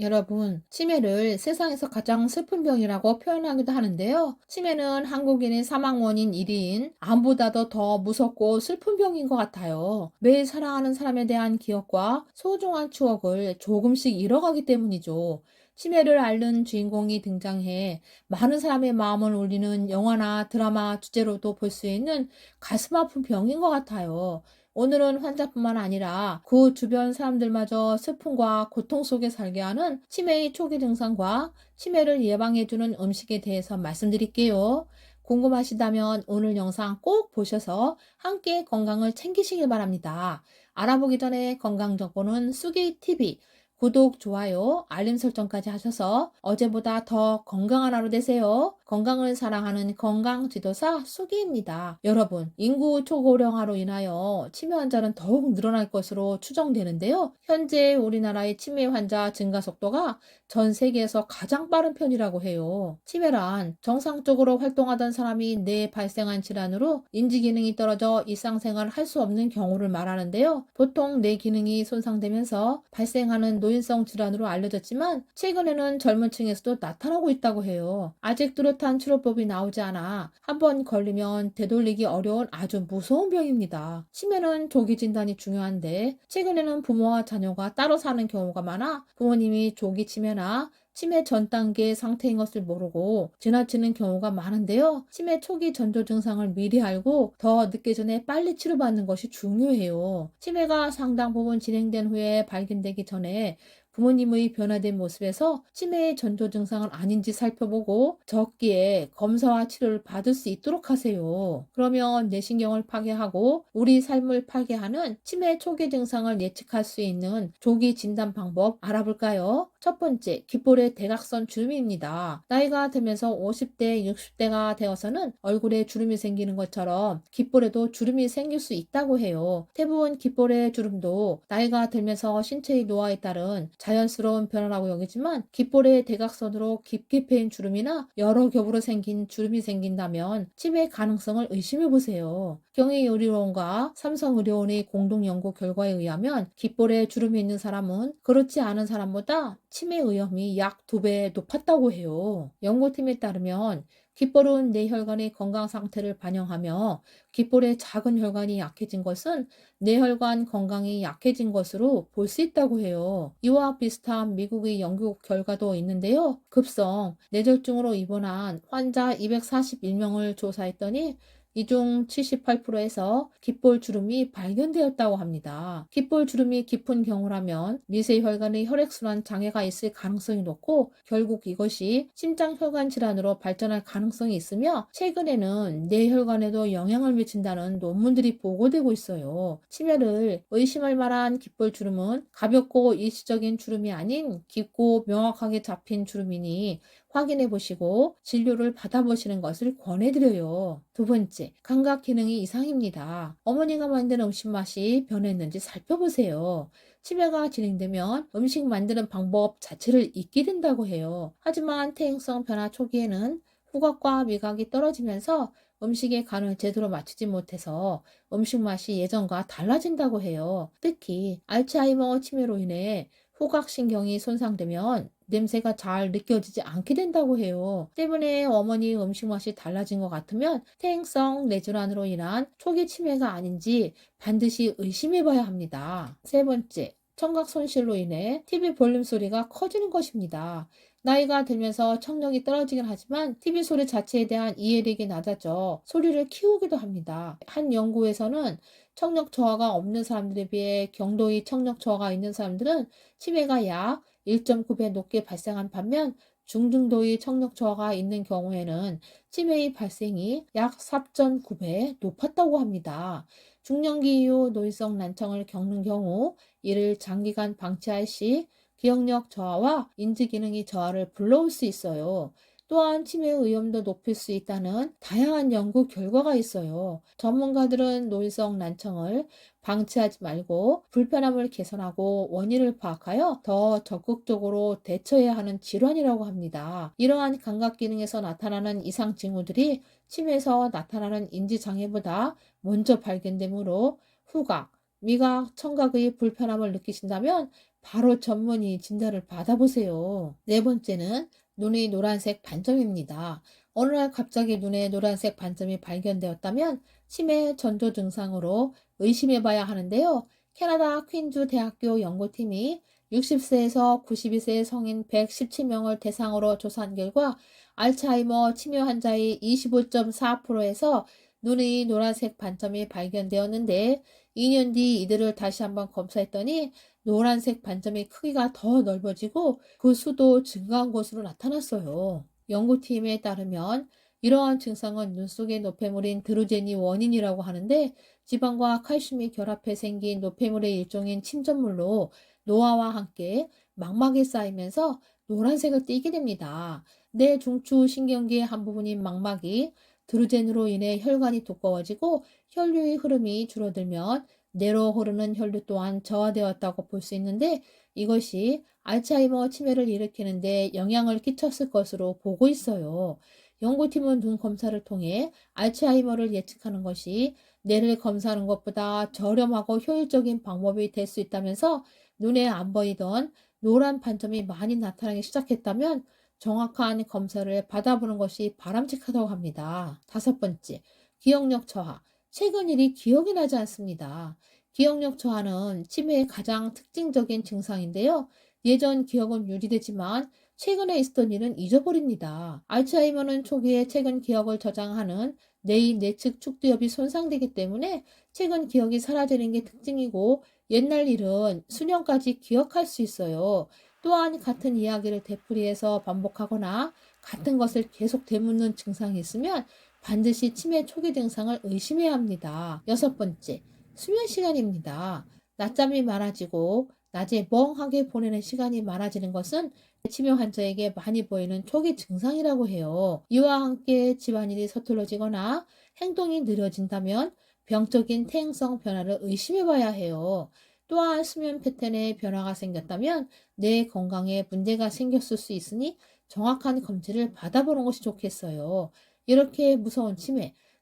여러분, 치매를 세상에서 가장 슬픈 병이라고 표현하기도 하는데요. 치매는 한국인의 사망 원인 1위인 암보다도 더 무섭고 슬픈 병인 것 같아요. 매일 사랑하는 사람에 대한 기억과 소중한 추억을 조금씩 잃어가기 때문이죠. 치매를 앓는 주인공이 등장해 많은 사람의 마음을 울리는 영화나 드라마 주제로도 볼 수 있는 가슴 아픈 병인 것 같아요. 오늘은 환자뿐만 아니라 그 주변 사람들마저 슬픔과 고통 속에 살게 하는 치매의 초기 증상과 치매를 예방해주는 음식에 대해서 말씀드릴게요. 궁금하시다면 오늘 영상 꼭 보셔서 함께 건강을 챙기시길 바랍니다. 알아보기 전에 건강정보는 쑥이 TV 구독, 좋아요, 알림 설정까지 하셔서 어제보다 더 건강한 하루 되세요. 건강을 사랑하는 건강지도사 수기입니다. 여러분, 인구 초고령화로 인하여 치매 환자는 더욱 늘어날 것으로 추정되는데요. 현재 우리나라의 치매 환자 증가 속도가 전 세계에서 가장 빠른 편이라고 해요. 치매란 정상적으로 활동하던 사람이 뇌에 발생한 질환으로 인지 기능이 떨어져 일상생활을 할 수 없는 경우를 말하는데요. 보통 뇌 기능이 손상되면서 발생하는 노인성 질환으로 알려졌지만 최근에는 젊은 층에서도 나타나고 있다고 해요. 아직 뚜렷한 치료법이 나오지 않아 한번 걸리면 되돌리기 어려운 아주 무서운 병입니다. 치매는 조기 진단이 중요한데 최근에는 부모와 자녀가 따로 사는 경우가 많아 부모님이 조기 치매나 치매 전 단계 상태인 것을 모르고 지나치는 경우가 많은데요. 치매 초기 전조 증상을 미리 알고 더 늦기 전에 빨리 치료받는 것이 중요해요. 치매가 상당 부분 진행된 후에 발견되기 전에 부모님의 변화된 모습에서 치매의 전조 증상은 아닌지 살펴보고 적기에 검사와 치료를 받을 수 있도록 하세요. 그러면 뇌신경을 파괴하고 우리 삶을 파괴하는 치매 초기 증상을 예측할 수 있는 조기 진단 방법 알아볼까요? 첫 번째, 귓볼의 대각선 주름입니다. 나이가 들면서 50대, 60대가 되어서는 얼굴에 주름이 생기는 것처럼 귓볼에도 주름이 생길 수 있다고 해요. 대부분 귓볼의 주름도 나이가 들면서 신체의 노화에 따른 자연스러운 변화라고 여기지만 귓볼의 대각선으로 깊게 패인 주름이나 여러 겹으로 생긴 주름이 생긴다면 치매 가능성을 의심해 보세요. 경희의료원과 삼성의료원의 공동 연구 결과에 의하면 귓볼에 주름이 있는 사람은 그렇지 않은 사람보다 치매 위험이 약 2배 높았다고 해요. 연구팀에 따르면 귓볼은 뇌혈관의 건강 상태를 반영하며 귓볼의 작은 혈관이 약해진 것은 뇌혈관 건강이 약해진 것으로 볼 수 있다고 해요. 이와 비슷한 미국의 연구 결과도 있는데요. 급성 뇌졸중으로 입원한 환자 241명을 조사했더니 이 중 78%에서 귓볼 주름이 발견되었다고 합니다. 귓볼 주름이 깊은 경우라면 미세혈관의 혈액순환 장애가 있을 가능성이 높고 결국 이것이 심장혈관 질환으로 발전할 가능성이 있으며 최근에는 뇌혈관에도 영향을 미친다는 논문들이 보고되고 있어요. 치매를 의심할 만한 귓볼 주름은 가볍고 일시적인 주름이 아닌 깊고 명확하게 잡힌 주름이니 확인해 보시고 진료를 받아보시는 것을 권해드려요. 두 번째, 감각 기능이 이상입니다. 어머니가 만든 음식 맛이 변했는지 살펴보세요. 치매가 진행되면 음식 만드는 방법 자체를 잊게 된다고 해요. 하지만 퇴행성 변화 초기에는 후각과 미각이 떨어지면서 음식의 간을 제대로 맞추지 못해서 음식 맛이 예전과 달라진다고 해요. 특히 알츠하이머 치매로 인해 후각신경이 손상되면 냄새가 잘 느껴지지 않게 된다고 해요. 때문에 어머니 음식 맛이 달라진 것 같으면 퇴행성 뇌질환으로 인한 초기 치매가 아닌지 반드시 의심해 봐야 합니다. 세 번째, 청각 손실로 인해 TV 볼륨 소리가 커지는 것입니다. 나이가 들면서 청력이 떨어지긴 하지만 TV 소리 자체에 대한 이해력이 낮아져 소리를 키우기도 합니다. 한 연구에서는 청력 저하가 없는 사람들에 비해 경도의 청력 저하가 있는 사람들은 치매가 약 1.9배 높게 발생한 반면 중등도의 청력 저하가 있는 경우에는 치매의 발생이 약 4.9배 높았다고 합니다. 중년기 이후 노인성 난청을 겪는 경우 이를 장기간 방치할 시 기억력 저하와 인지 기능의 저하를 불러올 수 있어요. 또한 치매 위험도 높일 수 있다는 다양한 연구 결과가 있어요. 전문가들은 노인성 난청을 방치하지 말고 불편함을 개선하고 원인을 파악하여 더 적극적으로 대처해야 하는 질환이라고 합니다. 이러한 감각 기능에서 나타나는 이상 징후들이 치매에서 나타나는 인지 장애보다 먼저 발견되므로 후각, 미각, 청각의 불편함을 느끼신다면 바로 전문의 진단을 받아보세요. 네 번째는 눈의 노란색 반점입니다. 어느 날 갑자기 눈에 노란색 반점이 발견되었다면 치매 전조 증상으로 의심해 봐야 하는데요. 캐나다 퀸즈 대학교 연구팀이 60세에서 92세 성인 117명을 대상으로 조사한 결과 알츠하이머 치매 환자의 25.4%에서 눈의 노란색 반점이 발견되었는데 2년 뒤 이들을 다시 한번 검사했더니 노란색 반점의 크기가 더 넓어지고 그 수도 증가한 것으로 나타났어요. 연구팀에 따르면 이러한 증상은 눈 속의 노폐물인 드루젠이 원인이라고 하는데 지방과 칼슘이 결합해 생긴 노폐물의 일종인 침전물로 노화와 함께 망막에 쌓이면서 노란색을 띠게 됩니다. 뇌 중추 신경계의 한 부분인 망막이 드루젠으로 인해 혈관이 두꺼워지고 혈류의 흐름이 줄어들면 뇌로 흐르는 혈류 또한 저하되었다고 볼 수 있는데 이것이 알츠하이머 치매를 일으키는 데 영향을 끼쳤을 것으로 보고 있어요. 연구팀은 눈 검사를 통해 알츠하이머를 예측하는 것이 뇌를 검사하는 것보다 저렴하고 효율적인 방법이 될 수 있다면서 눈에 안 보이던 노란 반점이 많이 나타나기 시작했다면 정확한 검사를 받아보는 것이 바람직하다고 합니다. 다섯 번째, 기억력 저하. 최근 일이 기억이 나지 않습니다. 기억력 저하는 치매의 가장 특징적인 증상인데요. 예전 기억은 유지되지만 최근에 있었던 일은 잊어버립니다. 알츠하이머는 초기에 최근 기억을 저장하는 뇌의 내측 축두엽이 손상되기 때문에 최근 기억이 사라지는 게 특징이고 옛날 일은 수년까지 기억할 수 있어요. 또한 같은 이야기를 되풀이해서 반복하거나 같은 것을 계속 되묻는 증상이 있으면 반드시 치매 초기 증상을 의심해야 합니다. 여섯 번째, 수면 시간입니다. 낮잠이 많아지고 낮에 멍하게 보내는 시간이 많아지는 것은 치매 환자에게 많이 보이는 초기 증상이라고 해요. 이와 함께 집안일이 서툴러지거나 행동이 느려진다면 병적인 퇴행성 변화를 의심해 봐야 해요. 또한 수면 패턴에 변화가 생겼다면 뇌 건강에 문제가 생겼을 수 있으니 정확한 검진을 받아보는 것이 좋겠어요. 이렇게 무서운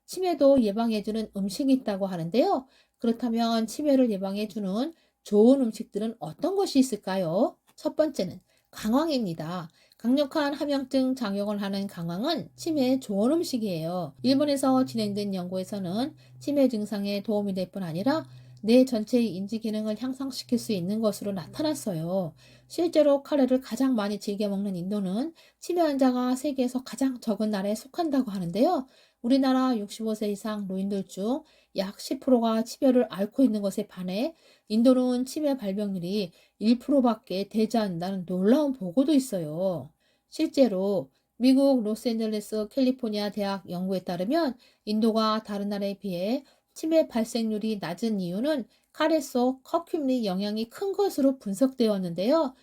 치매도 예방해주는 음식이 있다고 하는데요. 그렇다면 치매를 예방해주는 좋은 음식들은 어떤 것이 있을까요? 첫 번째는 강황입니다. 강력한 함영증 작용을 하는 강황은 치매에 좋은 음식이에요. 일본에서 진행된 연구에서는 치매 증상에 도움이 될 뿐 아니라 뇌 전체의 인지 기능을 향상시킬 수 있는 것으로 나타났어요. 실제로 카레를 가장 많이 즐겨 먹는 인도는 치매 환자가 세계에서 가장 적은 나라에 속한다고 하는데요. 우리나라 65세 이상 노인들 중 약 10%가 치매를 앓고 있는 것에 반해 인도는 치매 발병률이 1%밖에 되지 않는다는 놀라운 보고도 있어요. 실제로 미국 로스앤젤레스 캘리포니아 대학 연구에 따르면 인도가 다른 나라에 비해 치매 발생률이 낮은 이유는 카레 속 커큐민의 영향이 큰 것으로 분석되었는데요.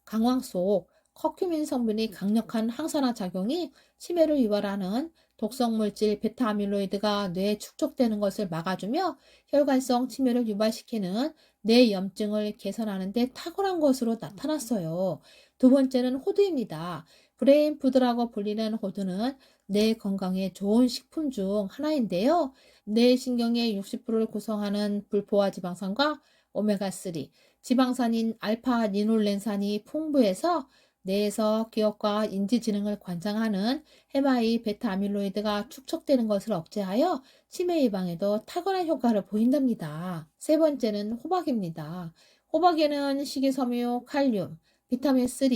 강황 속 커큐민 성분이 강력한 항산화 작용이 치매를 유발하는 독성 물질 베타 아밀로이드가 뇌에 축적되는 것을 막아주며 혈관성 치매를 유발시키는 뇌 염증을 개선하는 데 탁월한 것으로 나타났어요. 두 번째는 호두입니다. 브레인 푸드라고 불리는 호두는 뇌 건강에 좋은 식품 중 하나인데요. 뇌 신경의 60%를 구성하는 불포화 지방산과 오메가3, 지방산인 알파 리놀렌산이 풍부해서 뇌에서 기억과 인지 지능을 관장하는 해마의 베타 아밀로이드가 축적되는 것을 억제하여 치매 예방에도 탁월한 효과를 보인답니다. 세 번째는 호박입니다. 호박에는 식이섬유, 칼륨, 비타민 3,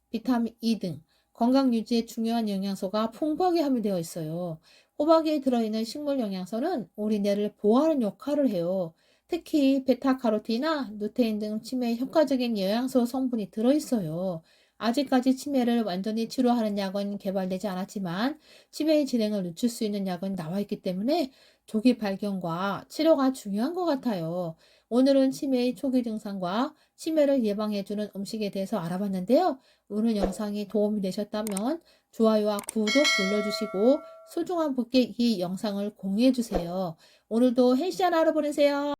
비타민 E 등 건강 유지에 중요한 영양소가 풍부하게 함유되어 있어요. 호박에 들어있는 식물 영양소는 우리 뇌를 보호하는 역할을 해요. 특히 베타카로틴이나 루테인 등 치매에 효과적인 영양소 성분이 들어있어요. 아직까지 치매를 완전히 치료하는 약은 개발되지 않았지만 치매의 진행을 늦출 수 있는 약은 나와 있기 때문에 조기 발견과 치료가 중요한 것 같아요. 오늘은 치매의 초기 증상과 치매를 예방해주는 음식에 대해서 알아봤는데요. 오늘 영상이 도움이 되셨다면 좋아요와 구독 눌러주시고 소중한 분께 이 영상을 공유해주세요. 오늘도 헬시한 하루 보내세요.